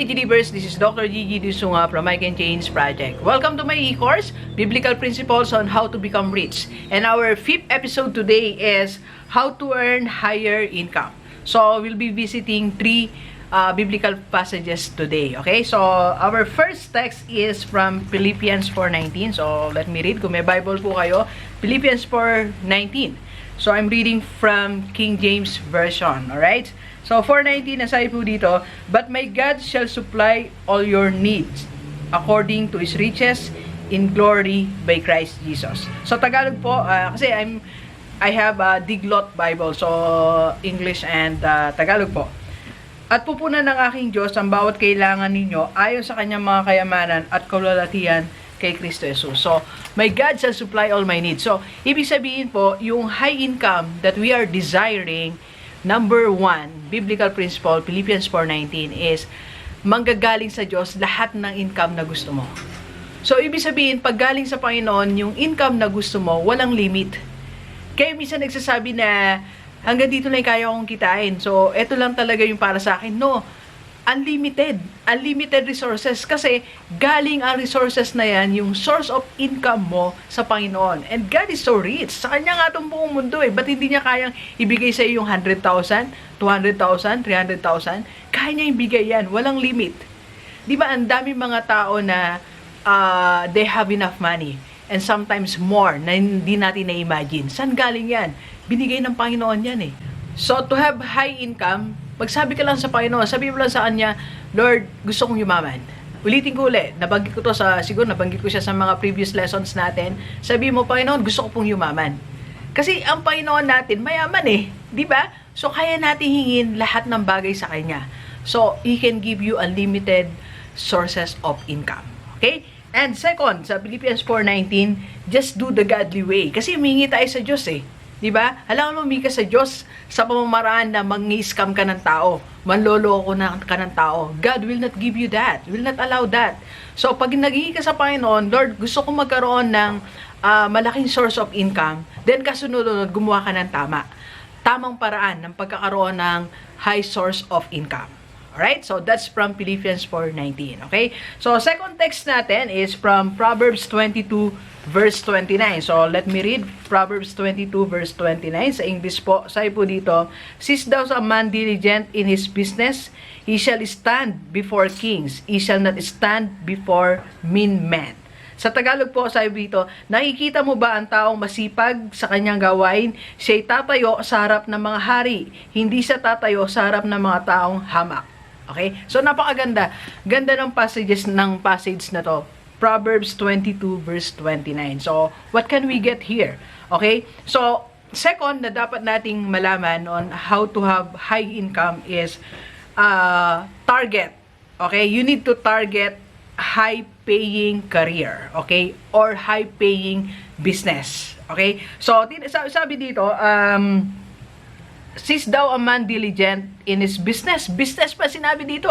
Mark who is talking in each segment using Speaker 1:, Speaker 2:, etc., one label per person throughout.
Speaker 1: subsrcibers, this is Dr. Gigi Sunga from I Can Change Project. Welcome to my e-course, Biblical Principles on How to Become Rich. And our 5th episode today is How to Earn Higher Income. So, we'll be visiting 3 biblical passages today. Okay, so our first text is from Philippians 4:19. So, let me read. Kung may Bible po kayo, Philippians 4:19. So, I'm reading from King James Version. Alright? So, 4:19, nasabi po dito, "But my God shall supply all your needs according to His riches in glory by Christ Jesus." So, Tagalog po, kasi I have a Diglot Bible. So, English and Tagalog po. "At pupunan ng aking Diyos ang bawat kailangan ninyo ayon sa kanyang mga kayamanan at kaluwalhatian kay Kristo Jesus." So, my God shall supply all my needs. So, ibig sabihin po, yung high income that we are desiring, number 1, biblical principle, Philippians 4:19 is, manggagaling sa Diyos lahat ng income na gusto mo. So, ibig sabihin, pag galing sa Panginoon, yung income na gusto mo, walang limit. Kaya minsan nagsasabi na, hanggang dito lang kaya kong kitain. So, eto lang talaga yung para sa akin. No, unlimited. Unlimited resources. Kasi, galing ang resources na yan, yung source of income mo sa Panginoon. And God is so rich. Sa Kanya nga itong buong mundo eh. Ba't hindi niya kayang ibigay sa iyo yung 100,000, 200,000, 300,000? Kaya niya ibigay yan. Walang limit. Di ba, ang daming mga tao na they have enough money. And sometimes more na hindi natin na-imagine. Saan galing yan? Binigay ng Panginoon yan eh. So, to have high income, magsabi ka lang sa Panginoon, sabi mo lang sa Kanya, "Lord, gusto kong yumaman." Ulitin ko ulit, nabanggit ko to siguro nabanggit ko siya sa mga previous lessons natin. Sabi mo, "Panginoon, gusto ko pong yumaman." Kasi ang Panginoon natin, mayaman eh. Di ba? So, kaya natin hingin lahat ng bagay sa Kanya. So, He can give you unlimited sources of income. Okay? And second, sa Philippians 4:19, just do the godly way. Kasi humingi tayo sa Diyos eh. Diba? Alam mo, humingi ka sa Diyos sa pamamaraan na mangi-scam ka ng tao. Manloloko ka ng tao. God will not give you that. Will not allow that. So, pag naghihingi ka sa Panginoon, "Lord, gusto ko magkaroon ng malaking source of income," then kasunod-unod, gumawa ka ng tama. Tamang paraan ng pagkakaroon ng high source of income. Alright? So, that's from Philippians 4:19. Okay? So, second text natin is from Proverbs 22, verse 29. So, let me read Proverbs 22, verse 29. Sa English po, sabi po dito, "Since thou a man diligent in his business, he shall stand before kings. He shall not stand before mean men." Sa Tagalog po, sabi dito, "Nakikita mo ba ang taong masipag sa kanyang gawain? Siya'y tatayo sa harap ng mga hari. Hindi siya tatayo sa harap ng mga taong hamak." Okay? So, napakaganda. Ganda ng passage na to. Proverbs 22, verse 29. So, what can we get here? Okay? So, second na dapat nating malaman on how to have high income is target. Okay? You need to target high-paying career. Okay? Or high-paying business. Okay? So, sabi dito, "Since thou a man diligent in his business," business pa sinabi dito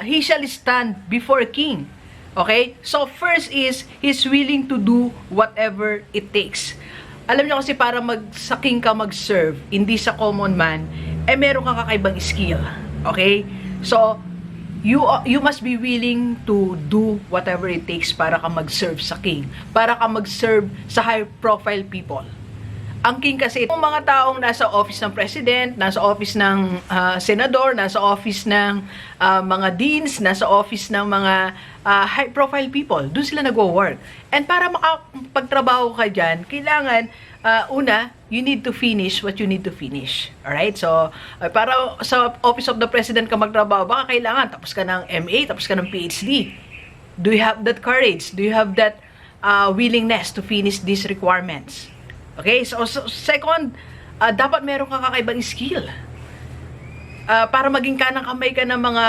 Speaker 1: "he shall stand before king." Okay? So, first is, he's willing to do whatever it takes. Alam nyo kasi para sa king ka mag-serve, hindi sa common man, meron kang kakaibang skill. Okay? So, you must be willing to do whatever it takes para ka mag-serve sa king. Para ka mag-serve sa high-profile people. Ang king kasi, yung mga taong nasa office ng president, nasa office ng senador, nasa office ng mga deans, nasa office ng mga high-profile people, doon sila nag-work. And para makapagtrabaho ka dyan, kailangan, una, you need to finish what you need to finish. Alright? So, para sa office of the president ka magtrabaho, baka kailangan, tapos ka ng MA, tapos ka ng PhD. Do you have that courage? Do you have that willingness to finish these requirements? Okay, so second, dapat meron kang kakaibang skill. Para maging kanang kamay ka ng mga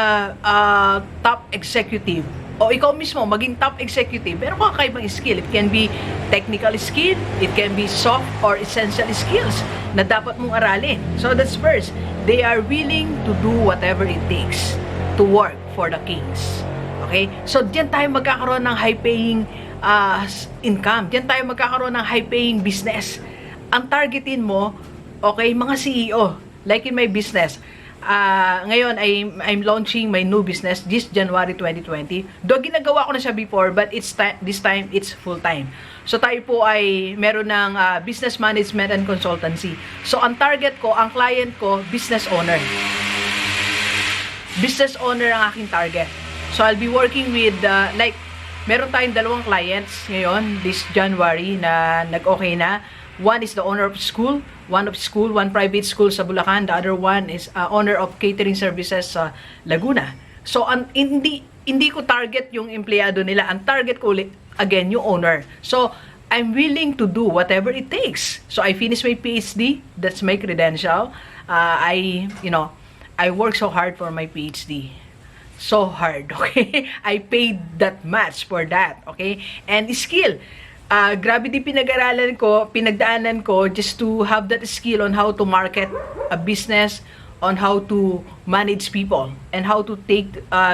Speaker 1: top executive. O ikaw mismo, maging top executive, meron kang kakaibang skill. It can be technical skill, it can be soft or essential skills na dapat mong aralin. So that's first, they are willing to do whatever it takes to work for the kings. Okay, so diyan tayo magkakaroon ng high-paying income. Diyan tayo magkakaroon ng high-paying business. Ang targetin mo, okay, mga CEO, like in my business, Ngayon, I'm launching my new business this January 2020. Though ginagawa ko na siya before, but this time, it's full-time. So, tayo po ay meron ng business management and consultancy. So, ang target ko, ang client ko, business owner. Business owner ang aking target. So, I'll be working with, meron tayong 2 clients ngayon, this January, na nag-okay na. One is the owner of school, one private school sa Bulacan. The other one is owner of catering services sa Laguna. So, hindi ko target yung empleyado nila. Ang target ko, again, yung owner. So, I'm willing to do whatever it takes. So, I finished my PhD. That's my credential. I work so hard for my PhD. So hard, okay? I paid that much for that, okay? And skill. Grabe din pinagdaanan ko just to have that skill on how to market a business, on how to manage people, and how to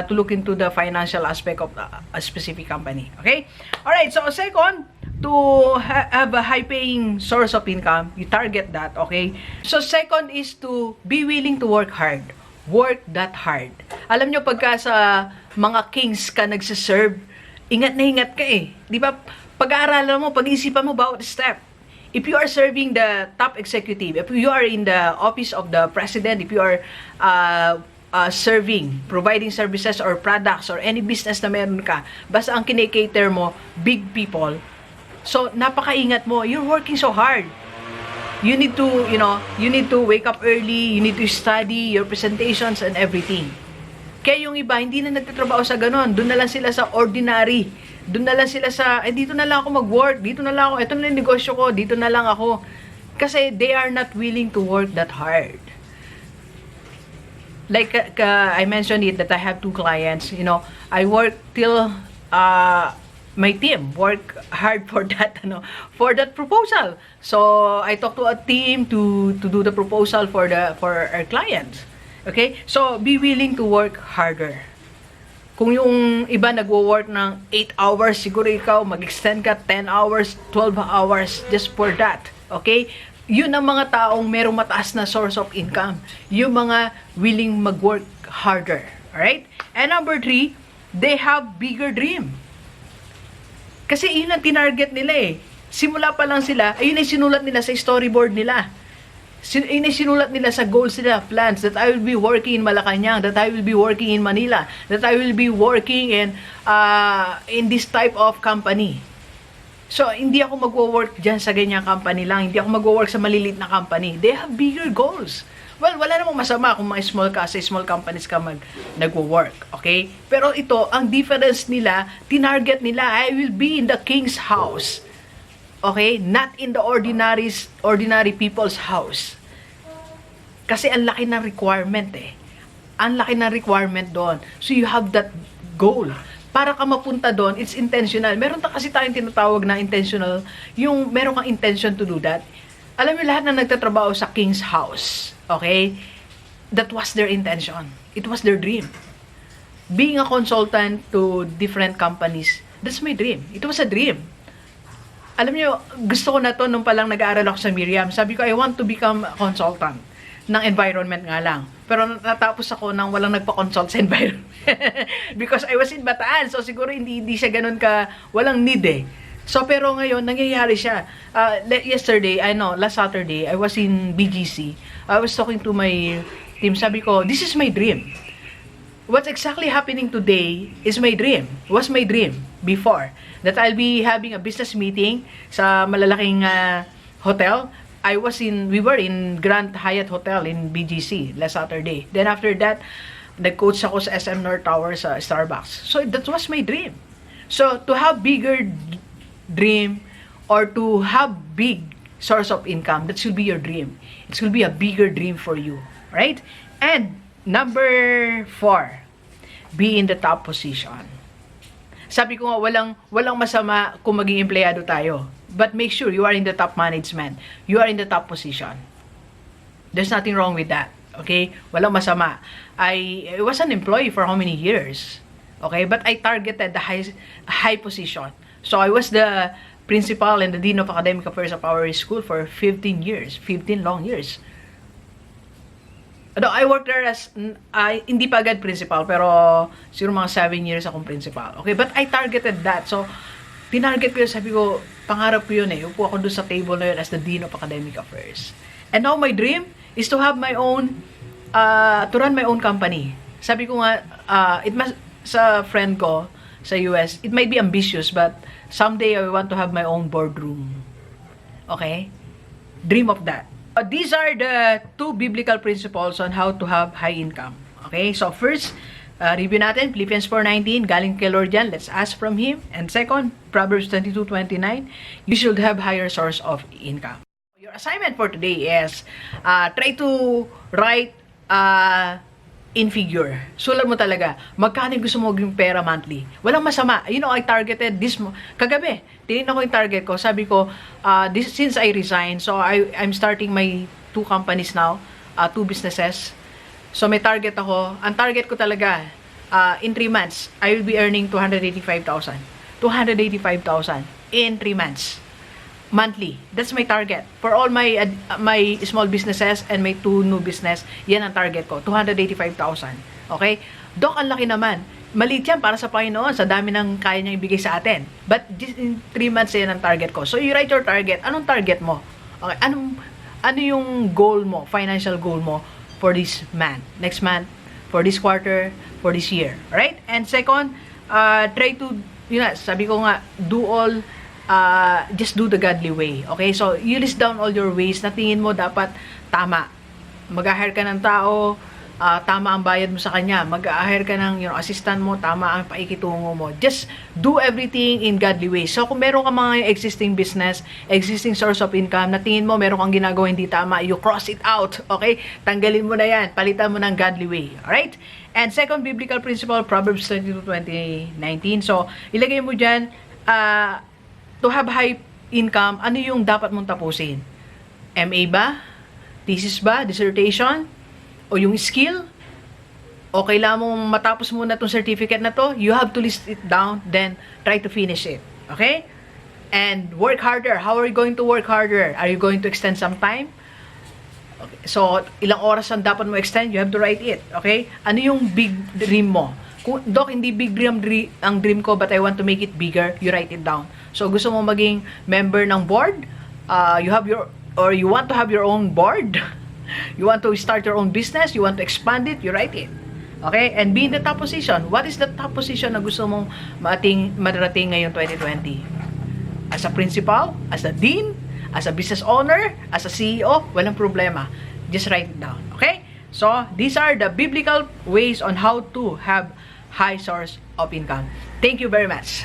Speaker 1: look into the financial aspect of a specific company, okay? Alright, so second, to have a high-paying source of income, you target that, okay? So second is to be willing to work hard. Work that hard. Alam nyo, pagka sa mga kings ka nagsiserve, ingat na ingat ka eh. Di ba? Pag-aaralan mo, pag-iisipan mo bawat step. If you are serving the top executive, if you are in the office of the president, if you are providing services or products or any business na meron ka, basta ang kinikater mo, big people. So, napakaingat mo. You're working so hard. You need to wake up early, you need to study your presentations and everything. Kaya yung iba, hindi na nagtatrabaho sa ganon. Doon na lang sila sa ordinary. Doon na lang sila sa, dito na lang ako mag-work, dito na lang ako, ito na yung negosyo ko, dito na lang ako. Kasi they are not willing to work that hard. Like I mentioned it that I have 2 clients, I work till my team work hard for that proposal. So I talk to a team to do the proposal for our clients. Okay? So be willing to work harder. Kung yung iba nagwo-work ng 8 hours, siguro ikaw mag-extend ka 10 hours, 12 hours just for that. Okay? Yun ang mga taong merong mataas na source of income. Yung mga willing mag-work harder. Alright? And number 3, they have bigger dream. Kasi yun ang tinarget nila eh. Simula pa lang sila, ayun ay sinulat nila sa storyboard nila. Ayun ay sinulat nila sa goals nila, plans, that I will be working in Malacanang, that I will be working in Manila, that I will be working in this type of company. So, hindi ako magwo-work dyan sa ganyang company lang. Hindi ako magwo-work sa maliliit na company. They have bigger goals. Well, wala namang masama kung mga small companies ka nagwo-work. Okay? Pero ito, ang difference nila, tinarget nila, I will be in the king's house. Okay? Not in the ordinary people's house. Kasi ang laki ng requirement eh. Ang laki ng requirement doon. So, you have that goal. Para ka mapunta doon, it's intentional. Meron kasi tayong tinatawag na intentional, yung meron kang intention to do that. Alam mo, lahat na nagtatrabaho sa king's house, okay? That was their intention. It was their dream. Being a consultant to different companies, that's my dream. It was a dream. Alam niyo, gusto ko na to nung palang nag-aaral ako sa Miriam. Sabi ko, I want to become a consultant ng environment nga lang. Pero natapos ako nang walang nagpa-consult sa environment. Because I was in Bataan. So siguro hindi siya ganun ka, walang need eh. So pero ngayon, nangyayari siya. Last Saturday, I was in BGC. I was talking to my team. Sabi ko, this is my dream. What's exactly happening today is my dream. Was my dream before. That I'll be having a business meeting sa malalaking hotel. We were in Grand Hyatt Hotel in BGC last Saturday. Then after that, nag-coach ako sa SM North Tower sa Starbucks. So that was my dream. So to have bigger dream or to have big source of income, that should be your dream. It should be a bigger dream for you, right? And number 4, be in the top position. Sabi ko nga, walang masama kung maging empleyado tayo. But make sure you are in the top management. You are in the top position. There's nothing wrong with that. Okay? Walang masama. I was an employee for how many years? Okay? But I targeted the high position. So I was the principal and the dean of academic affairs of our school for 15 years. 15 long years. Although I worked there as, hindi pa agad principal, pero siguro mga 7 years akong principal. Okay, but I targeted that. So, tinarget ko yun, sabi ko, pangarap ko yun eh. Upo ako doon sa table na yun as the Dean of Academic Affairs. And now my dream is to have my own, to run my own company. Sabi ko nga, sa friend ko sa US, it might be ambitious, but someday I want to have my own boardroom. Okay? Dream of that. These are the 2 biblical principles on how to have high income. Okay? So first, review natin, Philippians 4:19, galing kay Lord yan, let's ask from Him. And second, Proverbs 22:29, you should have higher source of income. Your assignment for today is, try to write in figure. Sulat mo talaga, magkano gusto mo yung pera monthly. Walang masama. You know, I targeted this, kagabi, tinignan ko yung target ko, sabi ko, since I resigned, so I'm starting my 2 companies now, 2 businesses. So may target ako. Ang target ko talaga, in 3 months, I will be earning 285,000. 285,000 in 3 months. Monthly. That's my target. For all my small businesses and my 2 new business, yan ang target ko. 285,000. Okay? Dok, ang laki naman. Maliit yan para sa Panginoon, sa dami ng kaya niya ibigay sa atin. But just in 3 months, yan ang target ko. So, you write your target. Anong target mo? Okay? Ano yung goal mo, financial goal mo for this month, next month, for this quarter, for this year? Alright? And second, try to, sabi ko nga, just do the godly way. Okay? So, you list down all your ways na tingin mo dapat tama. Mag-hire ka ng tao, tama ang bayad mo sa kanya. Mag-hire ka ng assistant mo, tama ang paikitungo mo. Just do everything in godly way. So, kung meron ka mga existing business, existing source of income, na tingin mo meron kang ginagawa hindi tama, you cross it out. Okay? Tanggalin mo na yan. Palitan mo ng godly way. Alright? And second biblical principle, Proverbs 22:19. So, ilagay mo dyan, to have high income, ano yung dapat mong tapusin? MA ba? Thesis ba? Dissertation? O yung skill? O kailangan mong matapos muna itong certificate na to? You have to list it down, then try to finish it. Okay? And work harder. How are you going to work harder? Are you going to extend some time? Okay. So, ilang oras ang dapat mo extend? You have to write it. Okay? Ano yung big dream mo? Dok, hindi big dream ang dream ko, but I want to make it bigger. You write it down. So, gusto mo maging member ng board? You want to have your own board? You want to start your own business? You want to expand it? You write it. Okay? And be in the top position. What is the top position na gusto mong madarating ngayong 2020? As a principal? As a dean? As a business owner? As a CEO? Walang problema. Just write it down. Okay? So, these are the biblical ways on how to have high source of income. Thank you very much.